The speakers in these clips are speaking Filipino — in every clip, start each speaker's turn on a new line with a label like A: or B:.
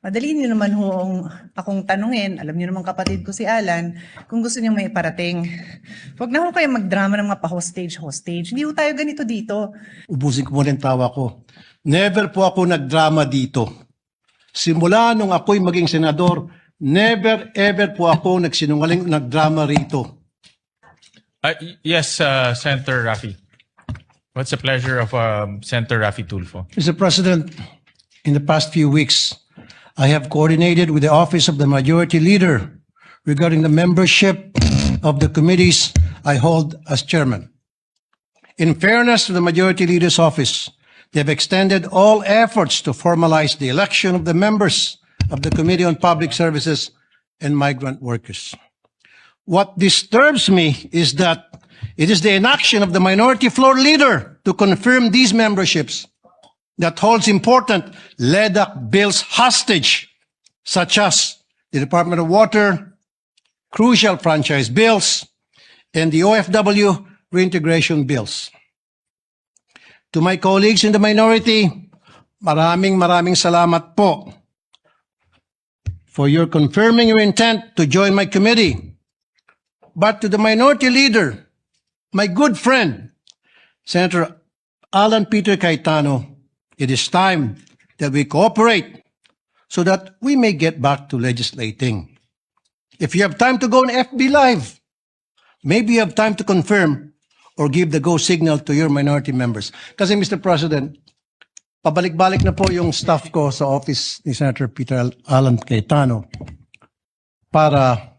A: Madali niyo naman akong tanungin, alam niyo naman kapatid ko si Alan, kung gusto niyo may parating. Huwag na ho kayo magdrama ng mga pa-hostage. Hindi ho tayo ganito dito.
B: Ubusin ko muna yung tawa ko. Never po ako nagdrama dito. Simula nung ako'y maging senador, never ever po ako nagsinungaling nagdrama rito.
C: Yes, Senator Raffy. What's the pleasure of Senator Raffy Tulfo?
B: Mr. President, in the past few weeks, I have coordinated with the Office of the Majority Leader regarding the membership of the committees I hold as chairman. In fairness to the Majority Leader's office, they have extended all efforts to formalize the election of the members of the Committee on Public Services and Migrant Workers. What disturbs me is that it is the inaction of the Minority Floor Leader to confirm these memberships that holds important LEDAC bills hostage, such as the Department of Water, crucial franchise bills, and the OFW reintegration bills. To my colleagues in the minority, maraming salamat po for your confirming your intent to join my committee. But to the minority leader, my good friend, Senator Alan Peter Cayetano, it is time that we cooperate so that we may get back to legislating. If you have time to go on FB Live, maybe you have time to confirm or give the go signal to your minority members. Kasi Mr. President, pabalik-balik na po yung staff ko sa office ni Senator Peter Alan Cayetano para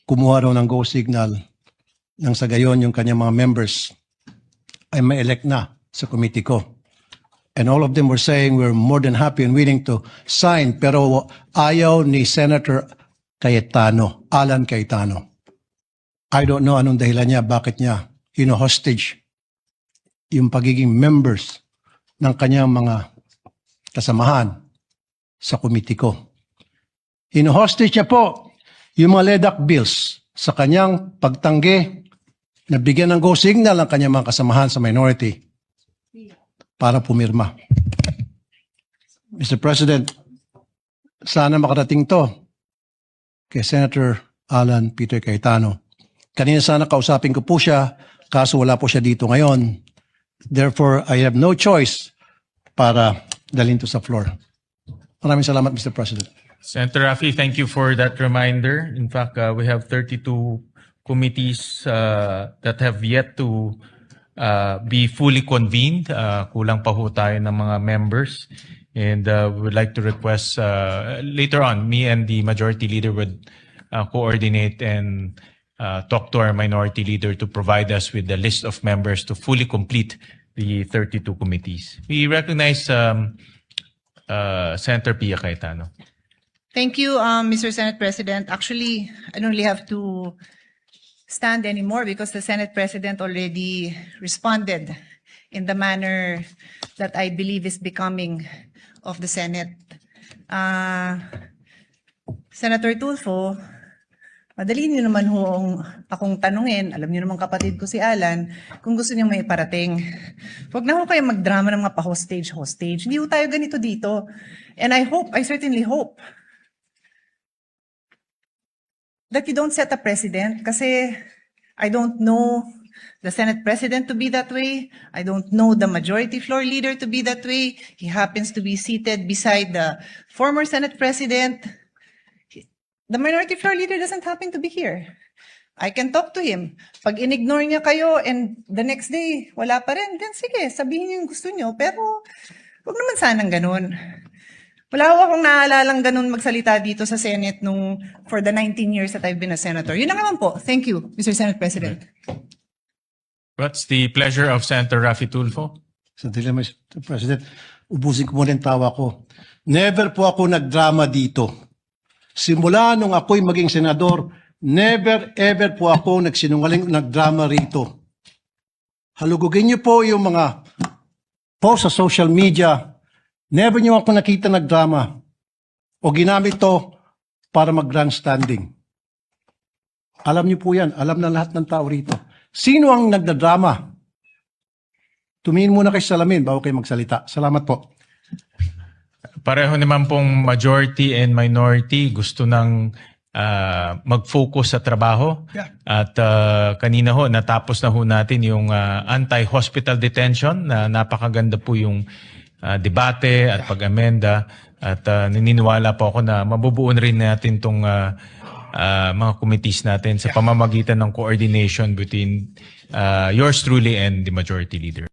B: kumuha raw ng go signal nang sa gayon yung kanyang mga members ay ma-elect na sa committee ko. And all of them were saying we're more than happy and willing to sign, pero ayaw ni Senator Cayetano, Alan Cayetano. I don't know anong dahilan niya, bakit niya hostage yung pagiging members ng kanyang mga kasamahan sa committee ko. Hostage niya po yung mga LEDAC bills sa kanyang pagtanggi na bigyan ng go signal ang kanyang mga kasamahan sa minority para pumirma. Mr. President, sana makarating to kay Senator Alan Peter Cayetano. Kanina sana kausapin ko po siya, kaso wala po siya dito ngayon. Therefore, I have no choice para dalhin to sa floor. Maraming salamat, Mr. President.
C: Senator Raffy, thank you for that reminder. In fact, we have 32 committees that have yet to be fully convened. Kulang pa ho tayo ng mga members. And we would like to request later on, me and the majority leader would coordinate and talk to our minority leader to provide us with the list of members to fully complete the 32 committees. We recognize Senator Pia Cayetano.
A: Thank you, Mr. Senate President. Actually, I don't really have to stand anymore because the Senate President already responded in the manner that I believe is becoming of the Senate. Senator Tulfo, madali niyo naman akong tanungin, alam niyo naman kapatid ko si Alan, kung gusto niyo may parating. Huwag na ho kayo magdrama ng mga pa-hostage. Hindi ho tayo ganito dito. And I certainly hope, that you don't set a precedent kasi I don't know the Senate President to be that way. I don't know the Majority Floor Leader to be that way. He happens to be seated beside the former Senate President. The Minority Floor Leader doesn't happen to be here. I can talk to him. Pag in-ignore niya kayo and the next day, wala pa rin, then sige, sabihin niyo yung gusto niyo. Pero huwag naman sanang ganun. Wala ko akong naalalang ganun magsalita dito sa Senate for the 19 years that I've been a senator. Yun na naman po. Thank you, Mr. Senate President.
C: What's the pleasure of Senator Raffy Tulfo?
B: Sandali, Mr. President, ubusin ko muna yung tawa ko. Never po ako nagdrama dito. Simula nung ako'y maging senador, never ever po ako nagsinungaling nagdrama rito. Halugugin niyo po yung mga post sa social media. Never niyo ako nakita nagdrama o ginamit to para mag-grandstanding. Alam niyo po yan. Alam na lahat ng tao rito. Sino ang nagdadrama? Tumingin muna kayo sa salamin bago kayo magsalita. Salamat po.
C: Pareho naman pong majority and minority gusto ng mag-focus sa trabaho.
B: Yeah.
C: At kanina ho, natapos na ho natin yung anti-hospital detention na napakaganda po yung debate at pag-amenda. At naniniwala po ako na mabubuon rin natin tong mga committees natin sa pamamagitan ng coordination between yours truly and the majority leader.